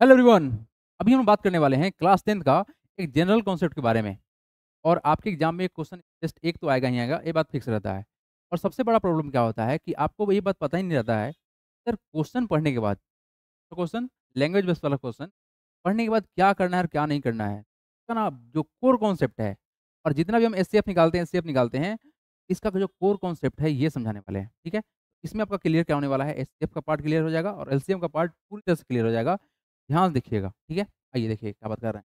Hello everyone. अभी हम बात करने वाले हैं क्लास 10th का एक जनरल कॉन्सेप्ट के बारे में। और आपके एग्जाम में एक क्वेश्चन जस्ट एक तो आएगा ही आएगा, ये बात फिक्स रहता है। और सबसे बड़ा प्रॉब्लम क्या होता है कि आपको ये बात पता ही नहीं रहता है सर क्वेश्चन पढ़ने के बाद, तो क्वेश्चन लैंग्वेज बेस्ड वाला क्वेश्चन पढ़ने के बाद क्या करना है और क्या नहीं करना है, इसका ना जो कोर कॉन्सेप्ट है। और जितना भी हम एससीएफ निकालते हैं एससीएफ निकालते हैं, इसका जो कोर कॉन्सेप्ट है ये समझाने वाले हैं। ठीक है, इसमें आपका क्लियर क्या होने वाला है, एससीएफ का पार्ट क्लियर हो जाएगा और एलसीएम का पार्ट पूरी तरह से क्लियर हो जाएगा। ध्यान से देखिएगा। ठीक है, आइए देखिए क्या बात कर रहे हैं।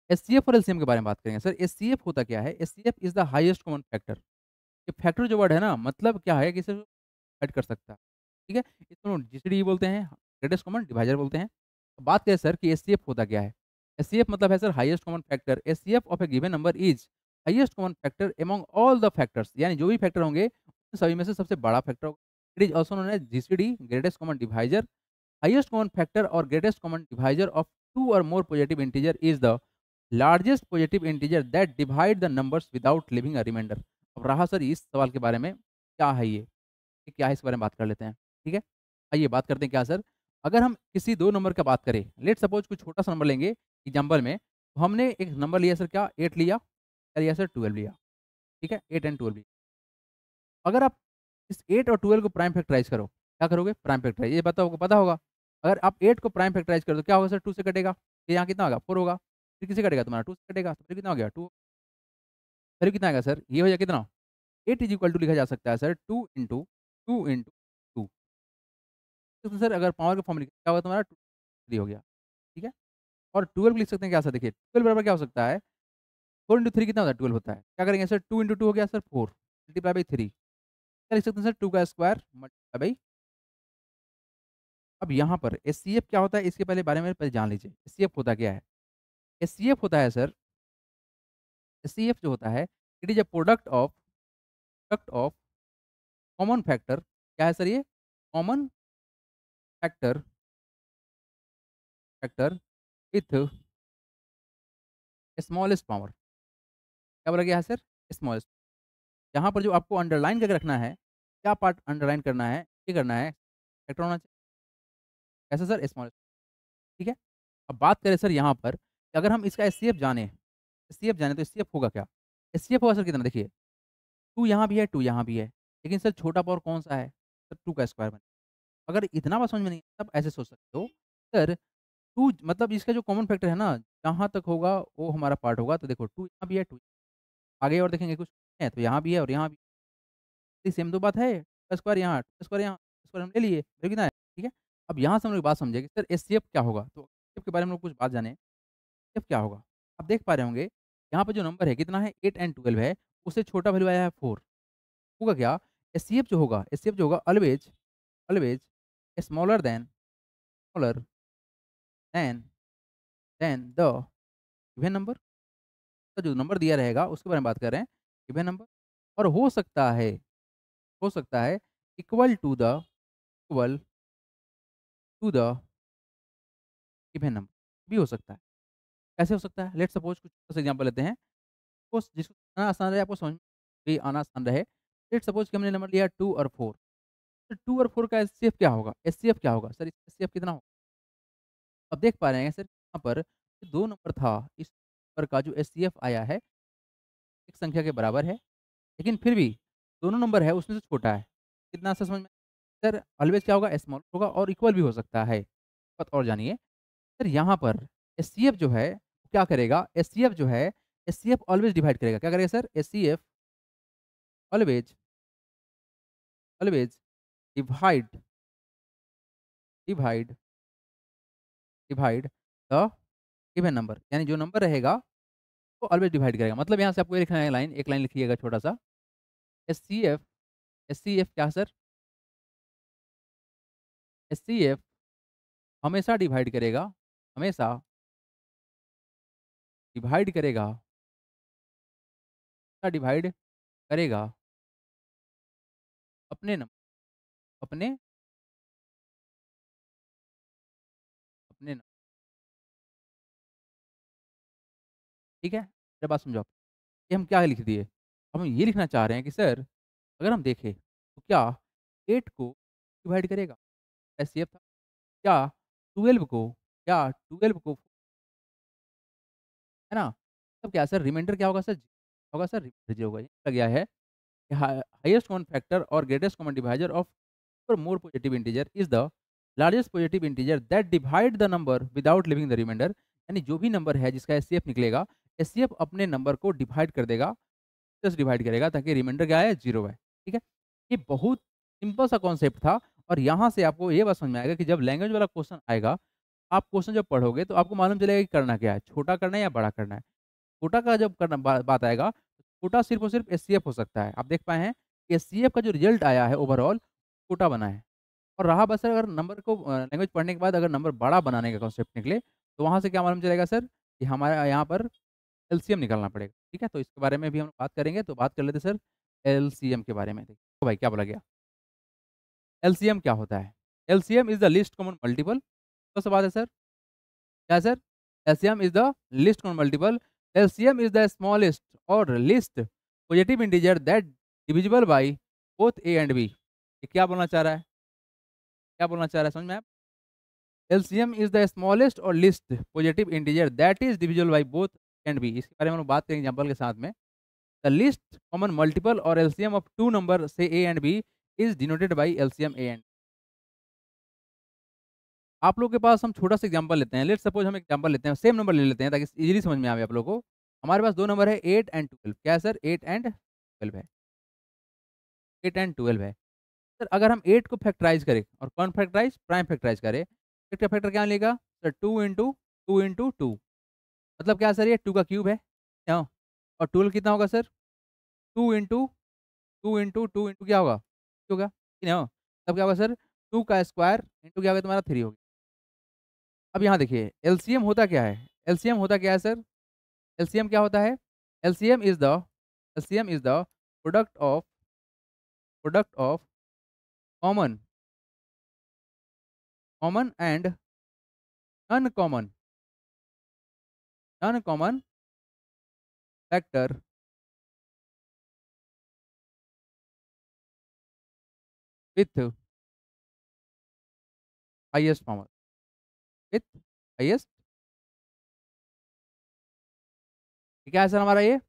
एचसीएफ और एलसीएम के बारे में बात करेंगे। सर एचसीएफ होता क्या है? HCF is the highest common factor. ये फैक्टर जो वर्ड है ना, मतलब क्या है कि इसे ऐड कर सकता है। ठीक है, इसको जीसीडी बोलते हैं, ग्रेटेस्ट कॉमन डिवाइजर बोलते हैं। अब बात करें सर कि एचसीएफ होता क्या है। एचसीएफ मतलब है sir highest common factor. HCF of A given number is highest common factor among all the factors, यानी जो भी फैक्टर होंगे उन सभी में से सबसे बड़ा फैक्टर होगा। It is also known as GCD, greatest common divisor. Highest common factor और greatest common divisor of two और more positive integer is the largest positive integer that divide the numbers without leaving a remainder. अब रहा sir इस सवाल के बारे में, क्या है ये क्या है, इस बारे में बात कर लेते हैं। ठीक है, आइए बात करते हैं क्या सर। अगर हम किसी दो नंबर का बात करें, लेट सपोज कोई छोटा सा नंबर लेंगे एग्जाम्पल में, तो हमने एक नंबर लिया सर, क्या 8 लिया, क्या लिया सर 12 लिया। ठीक है, 8 एंड 12 लिया। अगर आप इस 8 और 12 को प्राइम फैक्टराइज करो, क्या करोगे? प्राइम फैक्टराइज, ये पता होगा। अगर आप 8 को प्राइम फैक्टराइज करो तो क्या होगा सर? 2 से कटेगा, फिर यहाँ कितना होगा? 4 होगा। फिर किससे कटेगा? तुम्हारा 2 से कटेगा, तो फिर कितना हो गया? 2। फिर कितना आएगा सर? ये हो जाएगा कितना? 8 इज इक्वल टू लिखा जा सकता है सर 2 इंटू 2। तो सर अगर पावर का फॉर्म लिखा, क्या होगा तुम्हारा? 2 हो गया। ठीक है, और 12 लिख सकते हैं क्या सर? देखिए 12 बराबर क्या हो सकता है? 4 इंटू 3 कितना होता है? 12 होता है। क्या करेंगे सर? 2 इंटू 2 हो गया सर 4, मल्टीप्लाई बाई 3। क्या लिख सकते हैं सर? 2 का स्क्वायर मल्टीप्लाई बाई। अब यहाँ पर एचसीएफ क्या होता है, इसके पहले बारे में पहले जान लीजिए। एचसीएफ होता क्या है? एचसीएफ होता है सर, एचसीएफ जो होता है, it is a product of common factor. क्या है सर ये? Common factor factor with smallest power. क्या बोला गया है सर? स्मॉलेस्ट। यहाँ पर जो आपको अंडरलाइन करके रखना है, क्या पार्ट अंडरलाइन करना है? ये करना है फैक्टर होना चाहिए। कैसे सर? स्मॉलेस्ट। ठीक है, अब बात करें सर यहाँ पर कि अगर हम इसका एचसीएफ जाने, एचसीएफ जाने तो एचसीएफ होगा क्या? एचसीएफ होगा सर कितना? देखिए 2 यहाँ भी है, 2 यहाँ भी है, लेकिन सर छोटा पावर कौन-सा है? सर 2 का स्क्वायर बने। अगर इतना बात समझ में नहीं है, तब ऐसे सोच सकते हो, सर 2 मतलब इसका जो कॉमन फैक्टर है ना, जहाँ तक होगा वो हमारा पार्ट होगा। तो देखो 2 यहाँ भी है, 2 आगे और देखेंगे कुछ है, तो यहाँ भी है और यहाँ भी सेम तो बात है। स्क्वायर यहाँ, स्क्वायर यहाँ, स्क्वायर हम ले लिए, फिर कितना है? ठीक है, अब यहाँ से हम लोग बात समझे कि सर एचसीएफ क्या होगा? तो एचसीएफ के बारे में हम लोग कुछ बात जाने, एचसीएफ क्या होगा? आप देख पा रहे होंगे, यहाँ पे जो नंबर है कितना है? 8 एंड 12 है, उससे छोटा वैल्यू आया है 4। होगा क्या? एचसीएफ जो होगा, एचसीएफ जो होगा always always smaller than the even number. का जो नंबर दिया रहेगा उसके बारे में बात कर रहे हैं, इवन नंबर। और हो सकता है equal to the even number भी हो सकता है। कैसे हो सकता है? लेट्स सपोज कुछ एग्जांपल लेते हैं। सपोज जिसको आना आसान रहे, आपको समझ में भी आना आसान रहे। लेट्स सपोज कि हमने नंबर लिया 2 और 4। तो 2 और 4 का एचसीएफ क्या होगा? एचसीएफ क्या होगा सर? एचसीएफ कितना होगा? अब देख पा रहे हैं सर यहाँ पर 2 नंबर था, इस नंबर का जो एचसीएफ आया है एक संख्या के बराबर है, लेकिन फिर भी दोनों नंबर है उसमें से छोटा है। कितना सा समझ में? सर ऑलवेज क्या होगा? स्मॉल होगा और इक्वल भी हो सकता है। बात और जानिए, सर यहाँ पर एचसीएफ जो है वो क्या करेगा? एचसीएफ जो है, एचसीएफ ऑलवेज डिवाइड करेगा। क्या करेगा sir? HCF always always divide divide divide the given number, यानी जो नंबर रहेगा वो ऑलवेज डिवाइड करेगा। मतलब यहाँ से आपको ये लिखना है लाइन, एक लाइन लिखिएगा छोटा सा। एचसीएफ एचसीएफ क्या सर? एचसीएफ हमेशा डिवाइड करेगा, हमेशा डिवाइड करेगा, डिवाइड करेगा अपने नंबर, अपने अपने नंबर। ठीक है, मेरा बात समझो आप। ये हम क्या लिख दिए? अब हम ये लिखना चाह रहे हैं कि सर अगर हम देखें तो क्या 8 को डिवाइड करेगा? एचसीएफ था। क्या 12 को या 12 को, है ना? तब क्या सर रिमाइंडर क्या होगा सर? होगा सर, रिमाइंडर 0 होगा। ये लग गया है कि हाईएस्ट कॉमन फैक्टर और greatest common divisor of or more positive integer is the largest positive integer that divide the number without leaving the remainder. यानी जो भी नंबर है जिसका एचसीएफ निकलेगा, एचसीएफ अपने नंबर को डिवाइड कर देगा, प्लस डिवाइड करेगा ताकि रिमाइंडर क्या है? 0 है। ठीक है? ये बहुत सिंपल सा कॉन्सेप्ट था और यहाँ से आपको ये बात समझ में आएगा कि जब लैंग्वेज वाला क्वेश्चन आएगा, आप क्वेश्चन जब पढ़ोगे तो आपको मालूम चलेगा कि करना क्या है, छोटा करना है या बड़ा करना है। छोटा का जब करना बात आएगा, तो छोटा सिर्फ़ और सिर्फ़ एचसीएफ हो सकता है। आप देख पाए हैं कि एचसीएफ का जो रिज़ल्ट आया है ओवरऑल, छोटा बना है। और रहा बस अगर नंबर को लैंग्वेज पढ़ने के बाद अगर नंबर बड़ा बनाने का कॉन्सेप्ट निकले, तो वहाँ से क्या मालूम चलेगा सर कि हमारा यहाँ पर एलसीएम निकालना पड़ेगा। ठीक है? तो इसके बारे में भी हम बात करेंगे, तो बात कर लेते हैं सर एलसीएम के बारे में। देखिए तो भाई क्या बोला गया? एलसीएम क्या होता है? LCM is the least common multiple. कौन सा बात है सर? क्या है sir? LCM is the least common multiple. LCM is the smallest और least positive integer that divisible by both A and B. ये क्या बोलना चाह रहा है? क्या बोलना चाह रहा है समझ में आया? एलसीएम इज़ द स्मॉलेस्ट और least positive integer that is divisible by both and B. इसके बारे में हम लोग बात करेंगे एग्जांपल के साथ में। द लीस्ट कॉमन मल्टीपल और एलसीएम ऑफ टू नंबर से A and B is denoted by LCM A and. आप लोग के पास हम छोटा सा एग्जांपल लेते हैं। लेट्स सपोज हम एग्जांपल लेते हैं, सेम नंबर ले लेते हैं ताकि इजीली समझ में आवे आप लोगों को। हमारे पास 2 नंबर है 8 एंड 12। क्या है सर? 8 एंड 12 है। 8 एंड 12 है। सर अगर हम 8 को फैक्टराइज़ करें और कौन फैक्टराइज़? प्राइम फैक्टराइज़ करें। 8 का फैक्टर क्या मिलेगा? सर 2 इंटू 2 इंटू 2 मतलब क्या है सर ये 2 का क्यूब है। क्यों? और 12 कितना होगा सर? 2 इंटू 2 इंटू 2 इंटू क्या होगा? 3 होगा। ठीक है ना? तब क्या होगा सर? 2 का स्क्वायर इंटू क्या होगा तुम्हारा 3 होगा। अब यहाँ देखिए एलसीएम होता क्या है? एलसीएम होता क्या है सर? एलसीएम क्या होता है? LCM is the LCM is the product of common common and uncommon uncommon factor with highest power with highest. क्या है सर हमारा ये?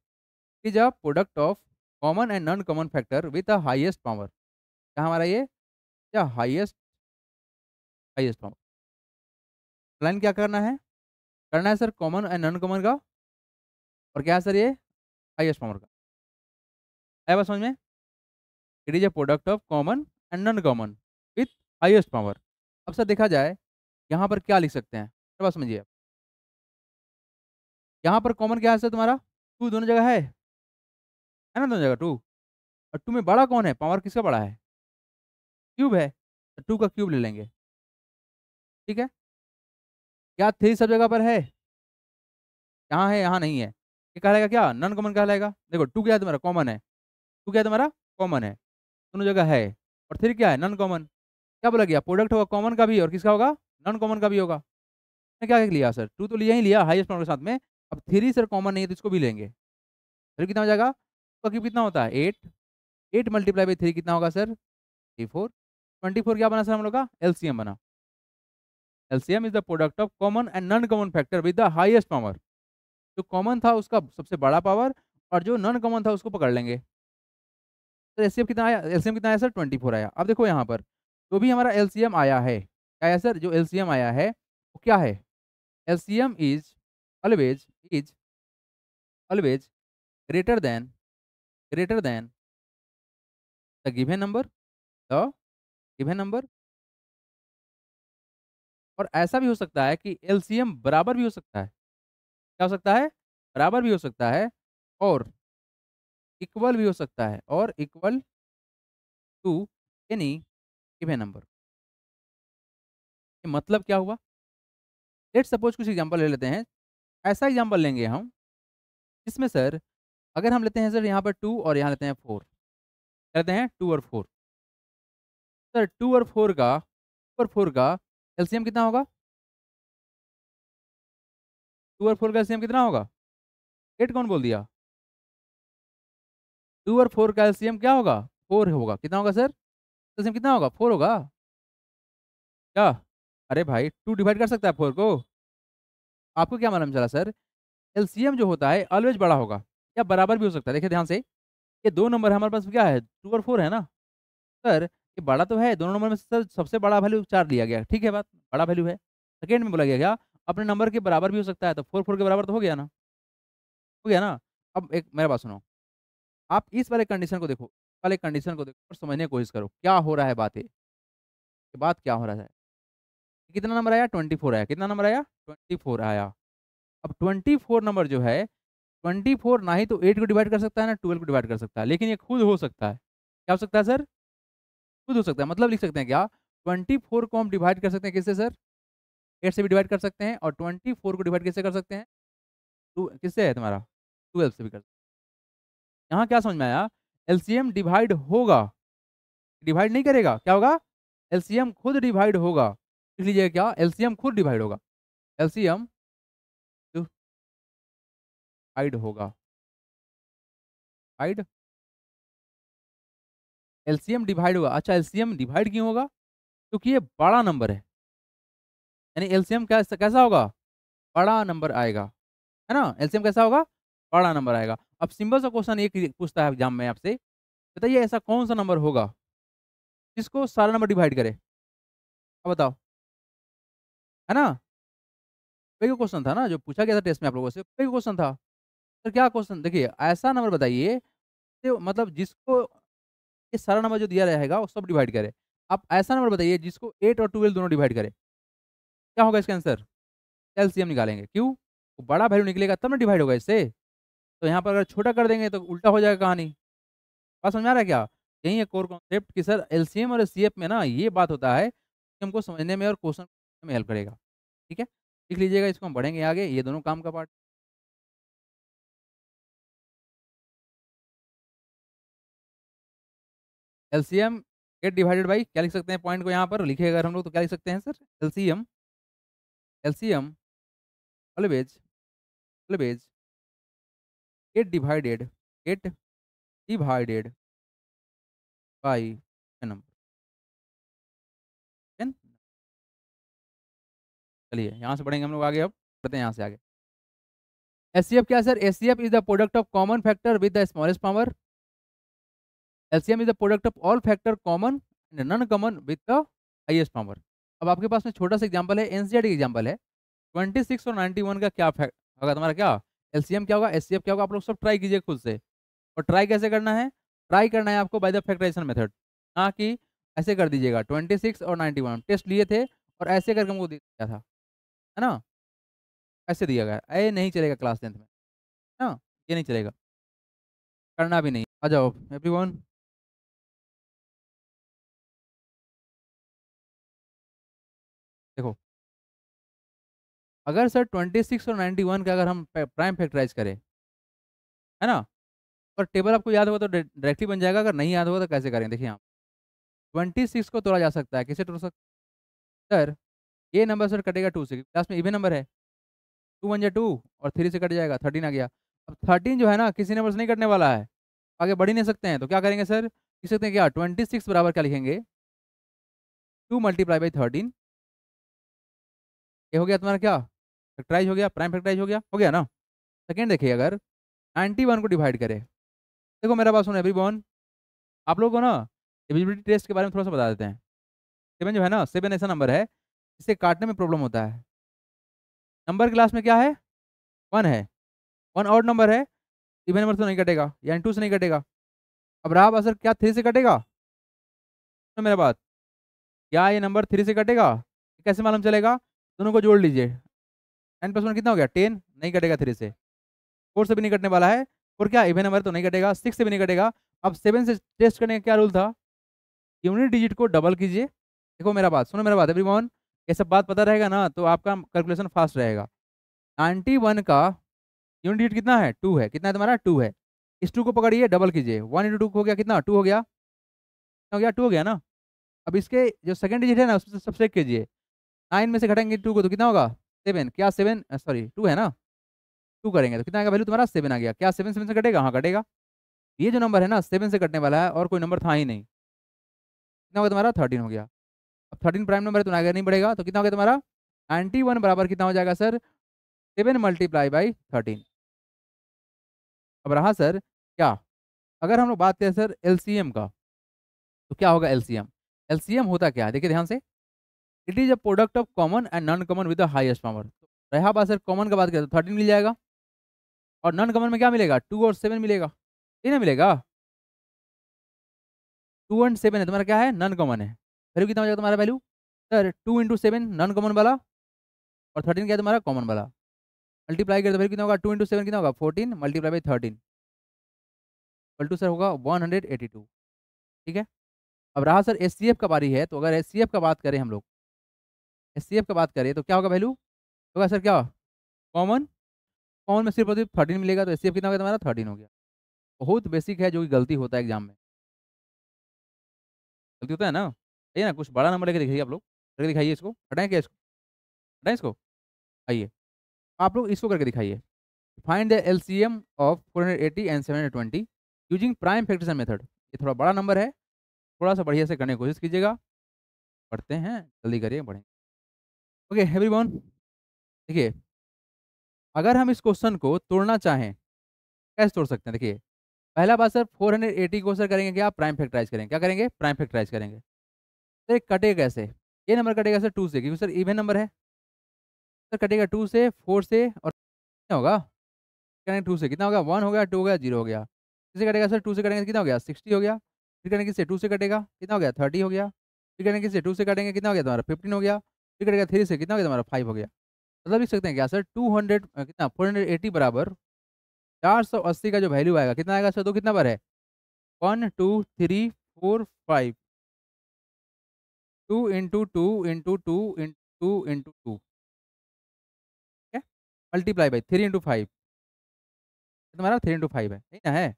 Is a product of common and non common factor with the highest power. क्या हमारा ये? क्या highest highest power. Line क्या करना है? करना है sir common and non common का और क्या है सर ये? हाईएस्ट पावर का। है बात समझ में? It is a product of common and non common with highest power. अब सर देखा जाए यहाँ पर क्या लिख सकते हैं? बात समझिए। यहाँ पर कॉमन क्या है सर तुम्हारा? 2 दोनों जगह है ना दोनों जगह 2। और 2 में बड़ा कौन है? पावर किसका बड़ा है? क्यूब है। तो 2 का क्यूब ले लेंगे। ठीक है? क्या 3 सब जगह पर है? यहाँ है, यहाँ नहीं है। ये कहलाएगा क्या? नॉन कॉमन कहलाएगा। देखो 2 क्या है तुम्हारा? कॉमन है। 2 क्या है तुम्हारा? कॉमन है। दोनों जगह है। और 3 क्या है? Non common. क्या बोला गया? प्रोडक्ट होगा कॉमन का भी और किसका होगा? नॉन कॉमन का भी होगा। मैंने क्या लिया सर? 2 तो लिया ही लिया हाईएस्ट पावर के साथ में। अब 3 सर कॉमन नहीं है तो इसको भी लेंगे। फिर कितना हो जाएगा? तो क्यूब कितना होता है? 8। 8 मल्टीप्लाई बाई 3 कितना होगा सर? 24। 24 क्या बना सर हम लोग का? एलसीएम बना। LCM is the product of common and non common factor with the highest power. जो कॉमन था उसका सबसे बड़ा पावर और जो नॉन कॉमन था उसको पकड़ लेंगे। तो एलसीएम कितना आया? एलसीएम कितना आया सर? 24 आया। अब देखो यहाँ पर जो भी हमारा एलसीएम आया है, क्या है सर? जो एलसीएम आया है वो क्या है? LCM always is always greater than greater than the given number the given number. और ऐसा भी हो सकता है कि एलसीएम बराबर भी हो सकता है। क्या हो सकता है? बराबर भी हो सकता है और इक्वल भी हो सकता है और equal to any given number. मतलब क्या हुआ? लेट्स सपोज कुछ एग्जांपल ले लेते हैं। ऐसा एग्जांपल लेंगे हम जिसमें सर अगर हम लेते हैं सर यहाँ पर 2 और यहाँ लेते हैं 4। लेते हैं 2 और 4। सर 2 और 4 का एलसीएम कितना होगा? 2 और 4 का एलसीएम कितना होगा? 8 कौन बोल दिया? 2 और 4 का एलसीएम क्या होगा? 4 होगा। कितना होगा सर? एलसीएम कितना होगा? 4 होगा। क्या? अरे भाई 2 डिवाइड कर सकता है 4 को? आपको क्या मालूम चला सर? एलसीएम जो होता है ऑलवेज बड़ा होगा या बराबर भी हो सकता है। देखिए ध्यान से, ये 2 नंबर हमारे पास क्या है 2 और 4 है ना? सर ये बड़ा तो है, दोनों नंबर में से सर सबसे बड़ा वैल्यू 4 लिया गया, ठीक है बात, बड़ा वैल्यू है। सेकंड में बोला गया क्या? अपने नंबर के बराबर भी हो सकता है, तो 4 4 के बराबर तो हो गया ना? हो गया ना? अब एक मेरा बात सुनो, आप इस वाले कंडीशन को देखो, इस वाले कंडीशन को देखो और समझने की कोशिश करो, क्या हो रहा है बात ये? बात क्या हो रहा है? कितना नंबर आया? 24 आया। कितना नंबर आया? 24 आया। अब 24 नंबर जो है, 24 ना ही तो 8 को डिवाइड कर सकता है ना 12 को डिवाइड कर सकता है, लेकिन ये खुद हो सकता है। क्या हो सकता है सर? खुद हो सकता है। मतलब लिख सकते हैं क्या? 24 को हम डिवाइड कर सकते हैं किससे सर? 8 से भी डिवाइड कर सकते हैं और 24 को डिवाइड किससे कर सकते हैं? टू किससे है तुम्हारा? 12 से भी कर सकते हैं। यहाँ क्या समझ में आया? एलसीएम डिवाइड होगा, डिवाइड नहीं करेगा। क्या होगा? एलसीएम खुद डिवाइड होगा। लिख लीजिए क्या? एलसीएम खुद डिवाइड होगा। एलसीएम डिवाइड होगा। डिवाइड एलसीएम डिवाइड होगा। अच्छा एलसीएम डिवाइड क्यों होगा? क्योंकि ये बड़ा नंबर है, यानी एलसीएम कैसा कैसा होगा? बड़ा नंबर आएगा, है ना? एलसीएम कैसा होगा? बड़ा नंबर आएगा। अब सिंपल सा क्वेश्चन एक पूछता है एग्जाम में आपसे, बताइए ऐसा कौन सा नंबर होगा जिसको सारा नंबर डिवाइड करे? अब बताओ, है ना? वही क्वेश्चन था ना जो पूछा गया था टेस्ट में आप लोगों से, वही क्वेश्चन था। तो क्या क्वेश्चन, देखिए ऐसा नंबर बताइए जो मतलब जिसको ये सारा नंबर जो दिया रहेगा वो सब डिवाइड करे। आप ऐसा नंबर बताइए जिसको 8 और 12 दोनों डिवाइड करे। क्या होगा इसका आंसर? एलसीएम निकालेंगे। क्यों? वो बड़ा वैल्यू निकलेगा तब ना डिवाइड होगा इससे। तो यहाँ पर अगर छोटा कर देंगे तो उल्टा हो जाएगा कहानी। बात समझ में आ रहा है क्या? यही है कोर कॉन्सेप्ट कि सर एलसीएम और एचसीएफ में ना ये बात होता है कि हमको समझने में और क्वेश्चन में हेल्प करेगा। ठीक है, लिख लीजिएगा, इसको हम बढ़ेंगे आगे, ये दोनों काम का part. LCM gate divided by क्या लिख सकते हैं? पॉइंट को यहाँ पर लिखे अगर हम लोग तो क्या लिख सकते हैं sir? LCM, LCM always, always get divided, get divided by number N. चलिए यहाँ से बढ़ेंगे हम लोग आगे, अब बढ़ते हैं यहाँ से आगे। एचसीएफ क्या है sir? HCF is the product of common factor with the smallest power. LCM is the product of all factor common and non common with the highest power. अब आपके पास में छोटा सा एग्जांपल है, एनसीईआरटी एग्जांपल है। 26 और 91 का क्या फैक्ट होगा तुम्हारा? क्या एलसीएम क्या होगा, एचसीएफ क्या होगा? आप लोग सब ट्राई कीजिए खुद से। और ट्राई कैसे करना है? ट्राई करना है आपको बाय द फैक्टराइजेशन मेथड, ना कि ऐसे कर दीजिएगा। 26 और 91 टेस्ट लिए थे और ऐसे करके हमको दिया था, है ना? ऐसे दिया गया, ये नहीं चलेगा क्लास 10th में, ना? ये नहीं चलेगा, करना भी नहीं। आ जाओ एवरीवन। देखो, अगर सर 26 और 91 का अगर हम प्राइम फैक्टराइज करें, है ना? और टेबल आपको याद होगा तो डायरेक्टली बन जाएगा, अगर नहीं याद होगा तो कैसे करें? देखिए यहाँ 26 को तोड़ा जा सकता है, कैसे तोड़ सकते हैं सर? ये नंबर सर कटेगा 2 से, क्लास में इवन नंबर है। 2 1 जा 2 और 3 से कट जाएगा, 13 आ गया। अब 13 जो है ना किसी नंबर से नहीं कटने वाला है, आगे बढ़ ही नहीं सकते हैं, तो क्या करेंगे सर? लिख सकते हैं क्या? 26 बराबर क्या लिखेंगे? 2 मल्टीप्लाई बाई 13। ये हो गया तुम्हारा क्या? फैक्टराइज हो गया, प्राइम फैक्टराइज हो गया ना? सेकेंड देखिए, अगर 91 को डिवाइड करें, देखो मेरा बात सुनो एवरीवन, आप लोगों को ना एबिलिटी टेस्ट के बारे में थोड़ा सा बता देते हैं। 7 जो है ना, 7 ऐसा नंबर है जिसे काटने में प्रॉब्लम होता है। नंबर क्लास में क्या है? 1 है। 1 ऑड नंबर है, इवन नंबर से नहीं कटेगा, यानी 2 से नहीं कटेगा। अब रहा असर क्या 3 से कटेगा? सुनो मेरा बात, क्या ये नंबर 3 से कटेगा? कैसे मालूम चलेगा? दोनों को जोड़ लीजिए, 9 + 1 कितना हो गया? 10, नहीं कटेगा 3 से। 4 से भी नहीं कटने वाला है, और क्या इवन नंबर तो नहीं कटेगा, 6 से भी नहीं कटेगा। अब 7 से टेस्ट करने का क्या रूल था? यूनिट डिजिट को डबल कीजिए। देखो मेरा बात, सुनो मेरा बात एवरीवन, ये सब बात पता रहेगा ना तो आपका कैलकुलेशन फास्ट रहेगा। 91 का यूनिट डिजिट कितना है? 2 है। कितना है तुम्हारा? 2 है। इस 2 को पकड़िए, डबल कीजिए, 1 × 2 हो गया कितना? 2 हो गया, कितना हो गया? 2 हो गया ना? अब इसके जो सेकंड डिजिट है ना उससे सबसे कीजिए, 9 में से घटाएंगे 2 को तो कितना होगा? 7। क्या 7 सॉरी 2 है ना? 2 करेंगे तो कितना आएगा? वैल्यू तुम्हारा 7 आ गया। क्या 7 7 से कटेगा? हाँ कटेगा। ये जो नंबर है ना 7 से कटने वाला है और कोई नंबर था ही नहीं। कितना होगा तुम्हारा? 13 हो गया। अब 13 प्राइम नंबर है तो आगे नहीं बढ़ेगा, तो कितना हो गया तुम्हारा 91 बराबर कितना हो जाएगा सर 7 मल्टीप्लाई बाई 13। अब रहा सर क्या, अगर हम लोग बात करें सर एलसीएम का, तो क्या होगा एलसीएम। एलसीएम होता क्या है, देखिए ध्यान से, it is a product of common and non common with the highest power. रहा बात सर कॉमन का बात करें तो 13 मिल जाएगा, और नॉन कॉमन में क्या मिलेगा 2 और 7 मिलेगा, ये ना मिलेगा। 2 एंड 7 है तुम्हारा क्या है नॉन कॉमन है, वैल्यू कितना हो जाएगा तुम्हारा value sir 2 into 7 non common वाला, और 13 क्या है तुम्हारा कॉमन वाला, मल्टीप्लाई करें तो वैल्यू कितना होगा 2 इंटू 7 कितना होगा 14 multiply by 13 equal to sir होगा 182। ठीक है। अब रहा सर एचसीएफ का बारी है, तो अगर एचसीएफ का बात करें हम लोग, एचसीएफ का बात करें तो क्या होगा वैल्यू होगा सर क्या कॉमन, कॉमन में सिर्फ और सिर्फ 13 मिलेगा, तो एचसीएफ कितना हो गया तुम्हारा 13 हो गया। बहुत बेसिक है, जो कि गलती होता है एग्जाम में, गलती होता है ना, ये ना कुछ बड़ा नंबर लेके दिखाइए आप लोग, करके दिखाइए इसको, हटाएं क्या इसको, हटाएं इसको, आइए आप लोग इसको करके दिखाइए। Find the LCM of 480 and 720 using prime factorisation method. ये थोड़ा बड़ा नंबर है, थोड़ा सा बढ़िया से करने की कोशिश कीजिएगा। पढ़ते हैं, जल्दी करिए बढ़ें। ओके एवरीवन, देखिए अगर हम इस क्वेश्चन को तोड़ना चाहें कैसे तोड़ सकते हैं, देखिए पहला बात सर 480 को सर करेंगे क्या प्राइम फैक्टराइज करेंगे, क्या करेंगे प्राइम फैक्टराइज करेंगे। तो ये कटेगा कैसे, ये नंबर कटेगा सर 2 से, क्योंकि सर इवन नंबर है, सर कटेगा 2 से 4 से, और कितना होगा करेंगे 2 से कितना हो गया 1 हो गया 2 हो गया 0 हो गया, किससे कटेगा सर 2 से कटेंगे कितना हो गया 60 हो गया, फिर करेंगे किससे 2 से कटेगा कितना हो गया 30 हो गया, फिर करेंगे किससे 2 से कटेंगे कितना हो गया तुम्हारा 15 हो गया, फिर कटेगा 3 से कितना हो गया तुम्हारा 5 हो गया। मतलब लिख सकते हैं क्या सर 200 कितना 480 बराबर 480 का जो वैल्यू आएगा कितना आएगा सर, तो कितना बार है 1 2 3 4 5, 2 इंटू 2 इंटू 2 इंटू 2 इंटू 2, ठीक है, मल्टीप्लाई बाई 3 इंटू 5, तुम्हारा 3 इंटू 5 है, यही ना है,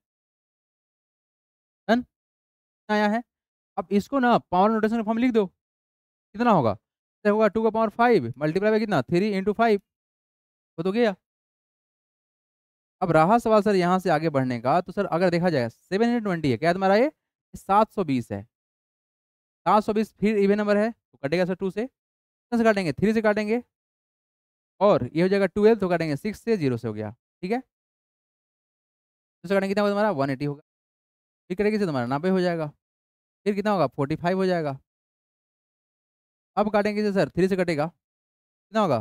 डन आया है। अब इसको ना पावर नोटेशन फॉर्म लिख दो, कितना होगा, तो होगा 2 का पावर 5 मल्टीप्लाई बाई कितना 3 इंटू 5, वो तो गया। अब रहा सवाल सर यहाँ से आगे बढ़ने का, तो सर अगर देखा जाए 720 है क्या है तुम्हारा ये 720 है, 720 फिर इवन नंबर है तो कटेगा सर 2 से, कितने से काटेंगे 3 से काटेंगे, और ये हो जाएगा 12 तो काटेंगे 6 से 0 से हो गया, ठीक है, तो काटेंगे कितना होगा तुम्हारा 180 होगा, फिर कटेंगे से तुम्हारा 90 हो जाएगा, फिर कितना होगा 45 हो जाएगा। अब काटेंगे से सर 3 से कटेगा कितना होगा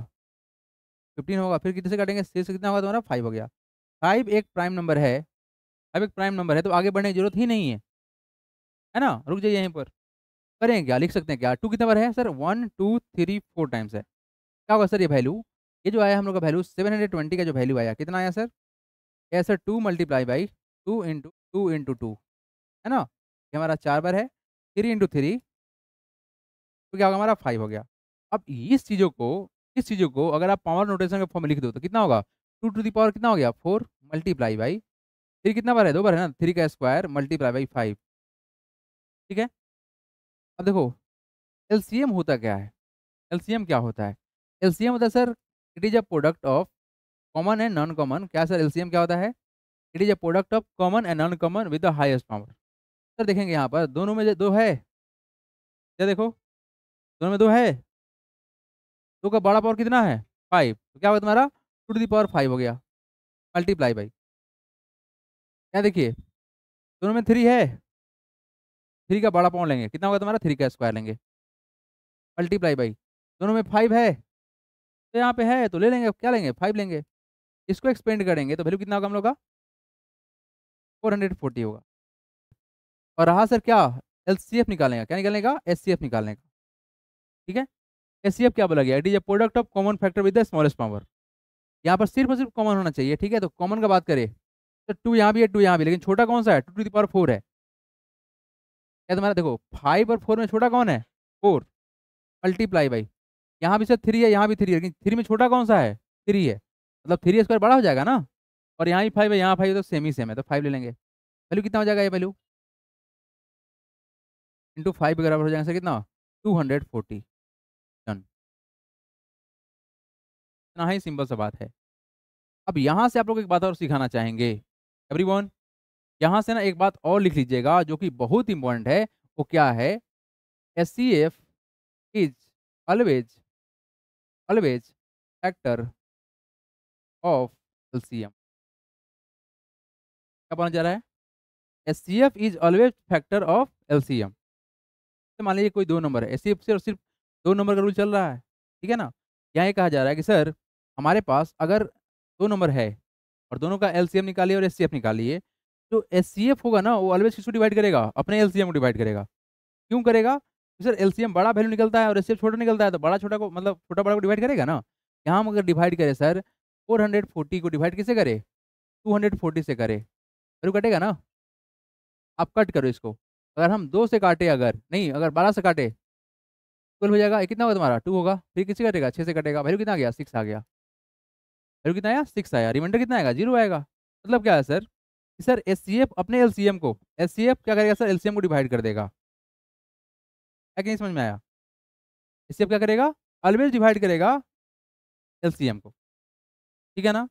15 होगा, फिर कितने से काटेंगे 6 से कितना होगा तुम्हारा 5 हो गया। 5 एक प्राइम नंबर है, अब एक प्राइम नंबर है तो आगे बढ़ने की जरूरत ही नहीं है ना, रुक जाइए यहीं पर। करें क्या, लिख सकते हैं क्या 2 कितना बार है सर 1 2 3 4 टाइम्स है, क्या होगा सर ये वैल्यू, ये जो आया हम लोग का वैल्यू 720 का जो वैल्यू आया कितना आया सर, ये सर 2 मल्टीप्लाई बाई 2 इंटू 2 है ना, ये हमारा 4 बार है, 3 इंटू 3 तो क्या होगा हमारा 5 हो गया। अब इस चीज़ों को अगर आप पावर नोटेशन के फॉर्म में लिख दो तो कितना होगा 2 टू दी पावर कितना हो गया 4 मल्टीप्लाई बाई, फिर कितना बार है 2 बार है ना 3 का स्क्वायर मल्टीप्लाई बाई 5, ठीक है। अब देखो एलसीएम होता क्या है, एलसीएम क्या होता है, एलसीएम होता है sir it is a product of common and non common, क्या सर एलसीएम क्या होता है, it is a product of common and non common with the highest power. Sir देखेंगे यहाँ पर दोनों में जो 2 है, क्या देखो दोनों में 2 है, 2 का बड़ा पावर कितना है 5, तो क्या होगा तुम्हारा 2 टू दी पावर 5 हो गया मल्टीप्लाई बाई, क्या देखिए दोनों में 3 है, 3 का बड़ा पावर लेंगे कितना होगा तुम्हारा 3 का स्क्वायर लेंगे मल्टीप्लाई बाई, दोनों में 5 है तो यहाँ पे है तो ले लेंगे, क्या लेंगे 5 लेंगे, इसको एक्सपेंड करेंगे तो वैल्यू कितना होगा हम लोग का 440 होगा। और रहा सर क्या एलसीएफ निकालने का, क्या निकालने का एचसीएफ निकालने का, ठीक है। एचसीएफ क्या बोला गया, it is a product of common factor with the smallest power, यहाँ पर सिर्फ और सिर्फ कॉमन होना चाहिए, ठीक है। तो कॉमन का बात करें तो 2 यहाँ भी है 2 यहाँ भी, लेकिन छोटा कौन सा है 2 टू द पावर 4 है, क्या तुम्हारा देखो 5 और 4 में छोटा कौन है 4 मल्टीप्लाई बाई, यहाँ भी सर 3 है यहाँ भी 3 है, लेकिन 3 में छोटा कौन सा है 3 है, मतलब 3 स्क्वायर बड़ा हो जाएगा ना, और यहाँ भी 5 है यहाँ 5 है तो सेम ही सेम है, तो 5 ले लेंगे, वैल्यू कितना हो जाएगा ये वैल्यू इंटू 5 बराबर हो जाएगा सर कितना 240, डन, इतना ही सिंपल सा बात है। अब यहाँ से आप लोग एक बात और सिखाना चाहेंगे एवरीवन, यहाँ से ना एक बात और लिख लीजिएगा जो कि बहुत इंपॉर्टेंट है, वो क्या है HCF is always always factor of LCM. क्या बोला जा रहा है? HCF is always factor of LCM. मान लीजिए कोई दो नंबर है, एचसीएफ से और सिर्फ दो नंबर का रूल चल रहा है, ठीक है ना। यहाँ ये कहा जा रहा है कि सर हमारे पास अगर दो नंबर है और दोनों का एलसीएम निकालिए और एचसीएफ निकालिए, तो एचसीएफ होगा ना वो ऑलवेज किसको डिवाइड करेगा? अपने एलसीएम को डिवाइड करेगा। क्यों करेगा? तो सर एलसीएम बड़ा वैल्यू निकलता है और एचसीएफ छोटा निकलता है, तो बड़ा छोटा को मतलब छोटा बड़ा को डिवाइड करेगा ना। यहाँ हम अगर डिवाइड करें सर 440 को डिवाइड किसे करे? 240 से करे, वैल्यू कटेगा ना। आप कट करो इसको, अगर हम 2 से काटे, अगर नहीं अगर 12 से काटे 12 हो जाएगा। ये कितना होगा तुम्हारा? 2 होगा। फिर किससे कटेगा? 6 से कटेगा। वैल्यू कितना आ गया? 6 आ गया। वैल्यू कितना आया? 6 आया। रिमाइंडर कितना आएगा? 0 आएगा। मतलब क्या है सर कि सर एचसीएफ अपने एलसीएम को, एचसीएफ क्या करेगा सर? एलसीएम को डिवाइड कर देगा। क्या कि नहीं समझ में आया? एचसीएफ क्या करेगा? ऑलवेज डिवाइड करेगा एलसीएम को, ठीक है ना।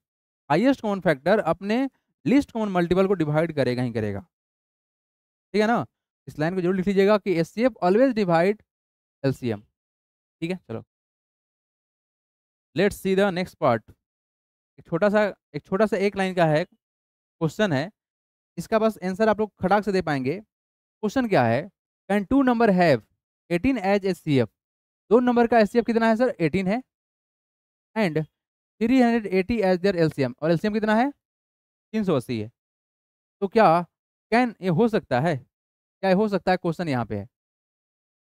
हाईएस्ट कॉमन फैक्टर अपने लीस्ट कॉमन मल्टीपल को डिवाइड करेगा ही करेगा, ठीक है ना। इस लाइन को जरूर लिख लीजिएगा कि एचसीएफ ऑलवेज डिवाइड एलसीएम, ठीक है। चलो let's see the next part. एक छोटा सा एक लाइन का है क्वेश्चन है, इसका बस आंसर आप लोग खटाक से दे पाएंगे। क्वेश्चन क्या है? Can two number have 18 as HCF. दो नंबर का एचसीएफ कितना है सर? 18 है। एंड 380 एज देयर एलसीएम, और एलसीएम कितना है? 380 है। तो क्या कैन ये हो सकता है? क्या ये हो सकता है? क्वेश्चन यहाँ पे है।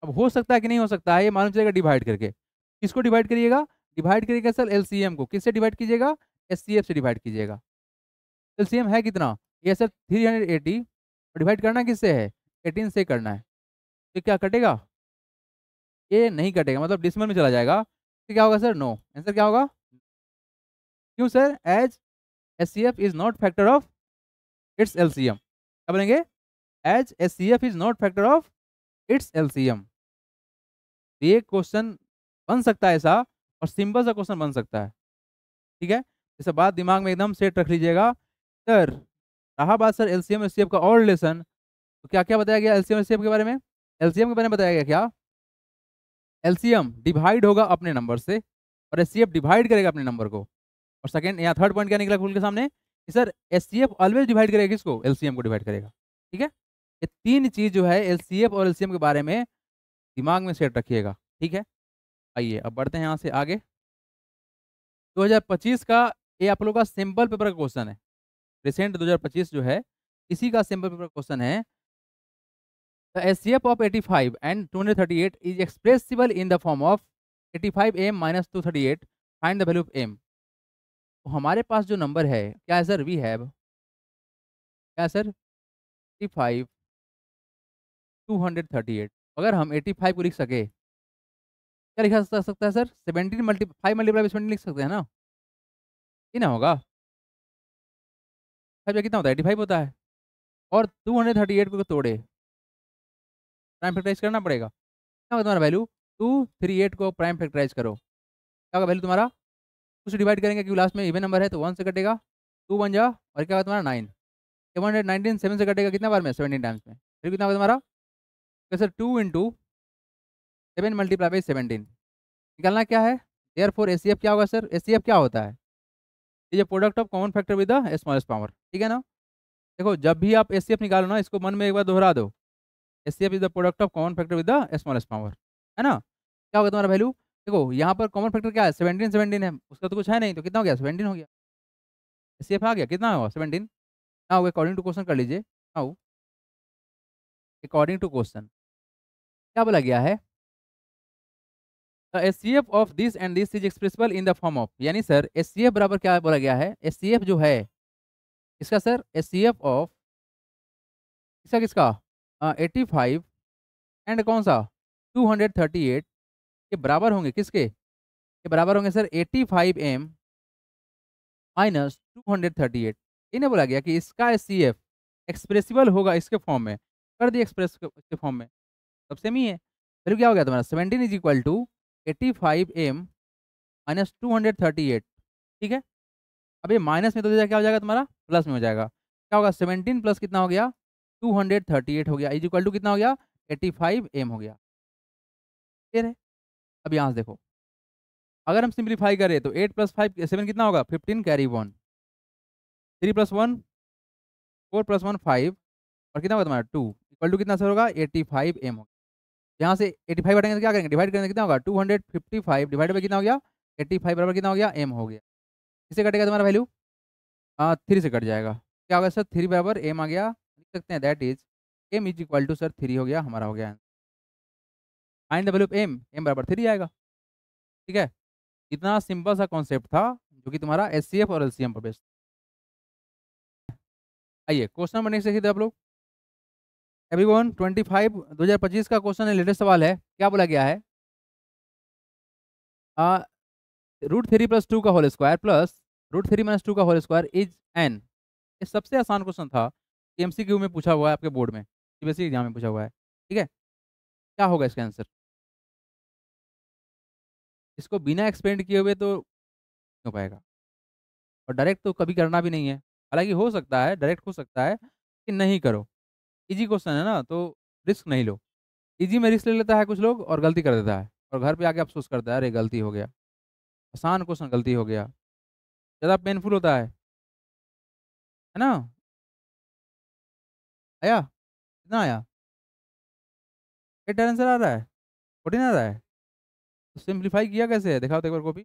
अब हो सकता है कि नहीं हो सकता है ये मालूम चलेगा डिवाइड करके। किसको डिवाइड करिएगा? डिवाइड करिएगा सर एलसीएम को। किससे डिवाइड कीजिएगा? एचसीएफ से डिवाइड कीजिएगा। एलसीएम है कितना? ये सर 380, और डिवाइड करना किससे है? 18 से करना है। तो क्या कटेगा? ये नहीं कटेगा, मतलब डिसिमल में चला जाएगा। तो क्या होगा सर? नो। आंसर क्या होगा? क्यों sir? As HCF is not factor of its LCM. क्या बोलेंगे? As HCF is not factor of its LCM. ये क्वेश्चन बन सकता है ऐसा, और सिंपल सा क्वेश्चन बन सकता है, ठीक है। इसे बात दिमाग में एकदम सेट रख लीजिएगा। सर रहा बात सर एलसीएम एचसीएफ का और रिलेशन, तो क्या क्या बताया गया एलसीएम एचसीएफ के बारे में? एलसीएम के बारे में बताया गया क्या? एलसीएम डिवाइड होगा अपने नंबर से और एचसीएफ डिवाइड करेगा अपने नंबर को। और सेकंड यहाँ थर्ड पॉइंट क्या निकला खुल के सामने कि सर एचसीएफ ऑलवेज डिवाइड करेगा किसको? एलसीएम को डिवाइड करेगा, ठीक है। ये तीन चीज जो है एलसीएफ और एलसीएम के बारे में दिमाग में सेट रखिएगा, ठीक है। आइए अब बढ़ते हैं यहाँ से आगे। 2025 का ये आप लोग का सिंपल पेपर का क्वेश्चन है। रिसेंट 2025 जो है इसी का सिंपल पेपर क्वेश्चन है। The HCF of 85 and 238 is expressible in the form of 85m minus 238, find the value of m। तो हमारे पास जो नंबर है क्या है सर? वी हैव क्या है सर? 85 238। अगर हम 85 को लिख सके, क्या लिखा जा सकता है सर? 17 5 मल्टीप्लाई 17 लिख सकते हैं ना। ये ना होगा 5 कितना होता है? 85 होता है। और 238 को तोड़े, प्राइम फैक्टराइज करना पड़ेगा। क्या होगा तुम्हारा वैल्यू? 238 को प्राइम फैक्टराइज करो, क्या होगा वैल्यू तुम्हारा? उससे डिवाइड करेंगे क्योंकि लास्ट में इवन नंबर है तो 1 से कटेगा, 2 बन जा, और क्या होगा तुम्हारा 9। 719 7 से कटेगा कितना बार में? 17 टाइम्स में। फिर कितना होगा तुम्हारा? तो सर 2 इंटू 7 मल्टीप्लाई बाई 17। निकालना क्या है? देयर फोर एचसीएफ क्या होगा सर? एचसीएफ क्या होता है? ये product of common factor with the smallest power, ठीक है ना। देखो जब भी आप एचसीएफ निकालो ना, इसको मन में एक बार दोहरा दो। HCF is the product of common factor with the smallest power, है ना। क्या होगा तुम्हारा वैल्यू? देखो यहाँ पर कॉमन फैक्टर क्या है? 17 17 है, उसका तो कुछ है नहीं, तो कितना हो गया? 17 हो गया। एचसीएफ आ गया, कितना होगा? 17। नाउ अकॉर्डिंग टू क्वेश्चन कर लीजिए। नाउ अकॉर्डिंग टू क्वेश्चन क्या बोला गया है? HCF of this and this is expressible in the form of, यानी सर एचसीएफ बराबर क्या बोला गया है? एचसीएफ जो है इसका सर एचसीएफ ऑफ इसका किसका 85 एंड कौन सा 238 के बराबर होंगे किसके? के बराबर होंगे सर 85m माइनस 238। इन्हें बोला गया कि इसका एचसीएफ एक्सप्रेसिबल होगा इसके फॉर्म में, कर दिए एक्सप्रेस के फॉर्म में, सब सेम ही है। फिर क्या हो गया तुम्हारा? 17 is equal to 85m minus 238, ठीक है। अब ये माइनस में तो क्या हो जाएगा तुम्हारा? प्लस में हो जाएगा। क्या होगा? 17 प्लस कितना हो गया? 238 हो गया, इज इक्वल टू कितना हो गया? 85m हो गया। क्लियर है? अब यहाँ से देखो, अगर हम सिंप्लीफाई करें तो 8 + 5 7 कितना होगा 15 कैरी 1, 3 + 1 4 + 1 5 और कितना होगा तुम्हारा 2 इक्वल टू कितना सर होगा 85 एम होगा। यहाँ से 85 हटाएंगे तो क्या करेंगे डिवाइड करेंगे कितना होगा 255 डिवाइड बाई कितना हो गया 85 बराबर कितना हो गया एम हो गया। किससे कटेगा तुम्हारा वैल्यू 3 से कट जाएगा। क्या होगा सर 3 बराबर एम आ गया, लिख सकते हैं that is M is equal to sir 3 हो गया, हमारा हो गया find the value of M बराबर 3 आएगा। ठीक है, इतना सिंपल सा कॉन्सेप्ट था जो कि तुम्हारा एचसीएफ और एलसीएम पर बेस्ड। आइए क्वेश्चन नंबर नेक्स्ट देखिए आप लोग। एवरीवन 25 2025 का क्वेश्चन है, लेटेस्ट सवाल है। क्या बोला गया है √3 + 2 का होल स्क्वायर प्लस √3 - 2 का होल स्क्वायर इज एन। ये सबसे आसान क्वेश्चन था, एमसीक्यू में पूछा हुआ है आपके बोर्ड में, सीबीएसई एग्जाम में पूछा हुआ है। ठीक है, क्या होगा इसका आंसर? इसको बिना एक्सपेंड किए हुए तो नहीं हो पाएगा, और डायरेक्ट तो कभी करना भी नहीं है। हालांकि हो सकता है डायरेक्ट हो सकता है कि नहीं करो, इजी क्वेश्चन है ना, तो रिस्क नहीं लो। इजी में रिस्क ले लेता है कुछ लोग और गलती कर देता है, और घर पे आके अफसोस करता है अरे गलती हो गया। आसान क्वेश्चन गलती हो गया, ज़्यादा पेनफुल होता है ना। आया कितना आया? 8 आंसर आ रहा है, 14 आ रहा है। तो सिंप्लीफाई किया कैसे है दिखाओ तो एक बार कॉपी।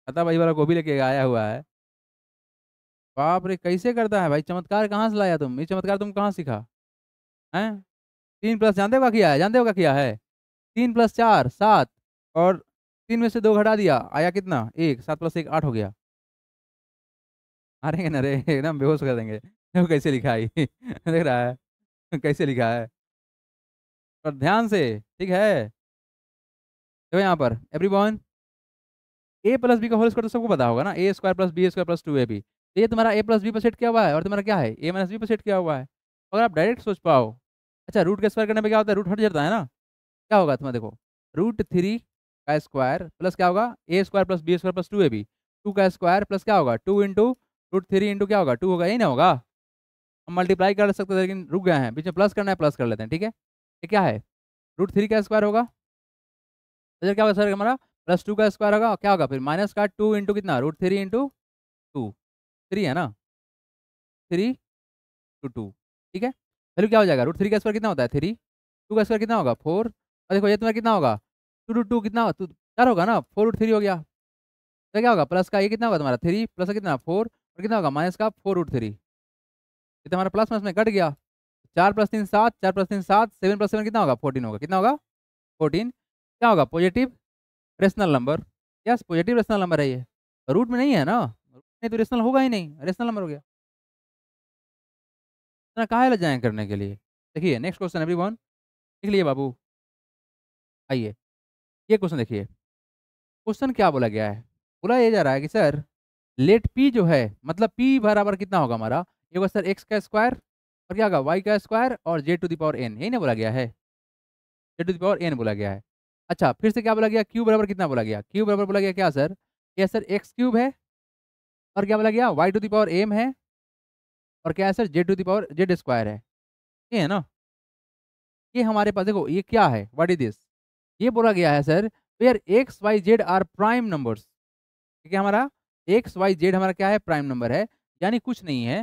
पता भाई वाला कॉपी लेके आया हुआ है। बाप रे कैसे करता है भाई, चमत्कार कहाँ से लाया तुम, ये चमत्कार तुम कहाँ सीखा हैं? 3 प्लस जानते हो क्या किया है, जानते हो क्या किया है? 3 + 4 7, और 3 में से 2 घटा दिया, आया कितना 1, 7 + 1 8 हो गया। मारेंगे ना रे एकदम बेहोश कर देंगे। देखो कैसे लिखा है ये देख रहा है कैसे लिखा है, पर ध्यान से। ठीक है, देखो यहाँ पर एवरीवन a + b का होल स्क्वायर तो सबको पता होगा ना, a² + b² + 2ab। ये तुम्हारा a + b पर सेट किया हुआ है, और तुम्हारा क्या है a - b पर सेट किया हुआ है। अगर आप डायरेक्ट सोच पाओ, अच्छा रूट का स्क्वायर करने पे क्या होता है, रूट हट जाता है ना। क्या होगा तुम्हारा देखो, √3 का स्क्वायर प्लस क्या होगा a² + b² + 2ab, 2 का स्क्वायर प्लस क्या होगा 2 इंटू √3 इंटू क्या होगा 2 होगा, यही ना होगा। हम मल्टीप्लाई कर सकते थे लेकिन रुक गए हैं, बीच में प्लस करना है प्लस कर लेते हैं। ठीक है, ये क्या है √3 का स्क्वायर होगा, तो क्या होगा सर हमारा +2 का स्क्वायर होगा, क्या होगा फिर माइनस का 2 इंटू कितना √3 इंटू 2, 3 है ना, 3 × 2। ठीक है, वैल्यू क्या हो जाएगा √3 का स्क्वायर कितना होता है 3, 2 का स्क्वायर कितना होगा 4, और देखो ये तुम्हारा कितना होगा 2 × 2 कितना 4 होगा ना, 4√3 हो गया। तो क्या होगा प्लस का ये कितना होगा तुम्हारा 3 प्लस का कितना 4, और कितना होगा माइनस का 4√3, ये तो हमारा प्लस में कट गया। 4 + 3 7, 4 + 3 7, 7 + 7 कितना होगा 14 होगा, कितना होगा 14। क्या होगा positive rational number, yes positive rational number है ये, रूट में नहीं है ना, रूट में तो रेशनल होगा ही नहीं, रेशनल नंबर हो गया। इतना काहे ले जाएं करने के लिए। देखिए नेक्स्ट क्वेश्चन एवरीवन, लिख लिए बाबू। आइए ये क्वेश्चन देखिए, क्वेश्चन क्या बोला गया है, बोला ये जा रहा है कि सर लेट पी जो है, मतलब पी बराबर कितना होगा हमारा, ये होगा सर एक्स का स्क्वायर और क्या होगा वाई का स्क्वायर और z⁴n, यही ना बोला गया है, z⁴n बोला गया है। अच्छा फिर से क्या बोला गया, क्यू बराबर कितना बोला गया, क्यू बराबर बोला गया क्या सर, ये सर x³ है, और क्या बोला गया y⁴m है, और क्या है सर z² है, ये है ना। ये हमारे पास देखो ये क्या है, व्हाट इज दिस, ये बोला गया है sir where X Y Z are prime numbers. ठीक है, हमारा एक्स वाई जेड हमारा क्या है प्राइम नंबर है, यानी कुछ नहीं है,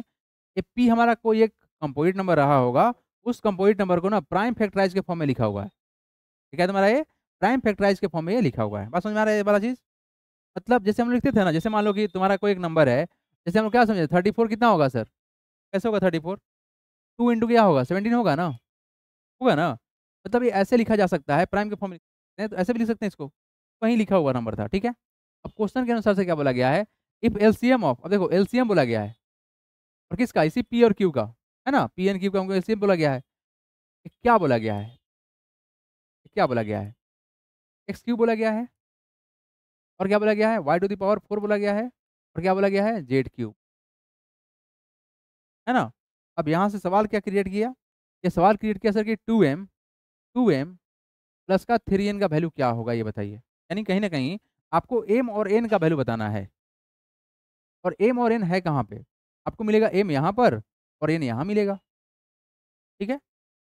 ये पी हमारा कोई एक कंपोजिट नंबर रहा होगा, उस कंपोजिट नंबर को ना प्राइम फैक्टराइज के फॉर्म में लिखा हुआ है। ठीक है, तुम्हारा ये प्राइम फैक्टराइज के फॉर्म में ये लिखा हुआ है। बात समझ में आ रहा है ये वाला चीज, मतलब जैसे हम लिखते थे ना, जैसे मान लो कि तुम्हारा कोई एक नंबर है, जैसे हम क्या समझे 34 कितना होगा सर, कैसे होगा 34, 2 इंटू क्या होगा 17 होगा ना, होगा ना। मतलब ये ऐसे लिखा जा सकता है, प्राइम के फॉर्म में लिखते हैं तो ऐसे भी लिख सकते हैं इसको, वहीं लिखा हुआ नंबर था। ठीक है, अब क्वेश्चन के अनुसार से क्या बोला गया है, इफ एलसीएम ऑफ, अब देखो एलसीएम बोला गया है, और किसका, इसी पी और क्यू का, है ना, पी एन क्यू का हमको एलसीएम बोला गया है। ये क्या बोला गया है, ये क्या बोला गया है, x³ बोला गया है, और क्या बोला गया है y⁴ बोला गया है, और क्या बोला गया है z³, है ना। अब यहाँ से सवाल क्या क्रिएट किया, ये सवाल क्रिएट किया सर कि 2m प्लस का 3n का वैल्यू क्या होगा ये बताइए, यानी कहीं ना कहीं आपको m और n का वैल्यू बताना है, और m और n है कहाँ पे, आपको मिलेगा m यहाँ पर और n यहाँ मिलेगा। ठीक है,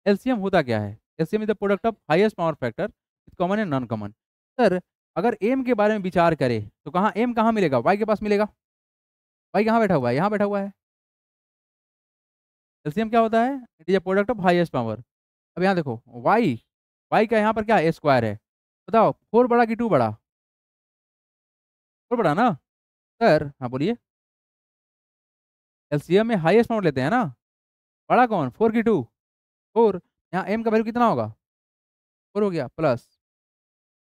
एलसीएम होता क्या है, LCM is the product of highest power factor common है नॉन कॉमन। सर अगर एम के बारे में विचार करें तो कहाँ एम कहाँ मिलेगा? वाई के पास मिलेगा। वाई कहाँ बैठा हुआ है? यहाँ बैठा हुआ है। एलसीएम क्या होता है? It is a product of highest power. अब यहाँ देखो वाई, वाई का यहाँ पर क्या है? स्क्वायर है। बताओ 4 बड़ा कि 2 बड़ा? 4 बड़ा ना। सर हाँ बोलिए। एलसीएम में हाईएस्ट पावर लेते हैं ना। बड़ा कौन? 4 की 2? 4। यहाँ एम का वैल्यू कितना होगा? 4 हो गया प्लस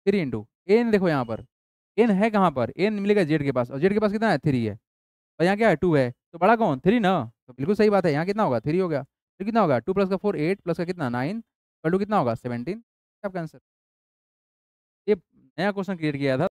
3 इंटू एन। देखो यहाँ पर एन है कहाँ पर? एन मिलेगा जेड के पास, और जेड के पास कितना है? 3 है। और यहाँ क्या है? 2 है। तो बड़ा कौन? 3 ना। तो बिल्कुल सही बात है। यहाँ कितना होगा? 3 हो गया। फिर कितना होगा? 2 प्लस का 4 8 प्लस का कितना 9 टू कितना होगा? 17। आपका आंसर। ये नया क्वेश्चन क्रिएट किया था।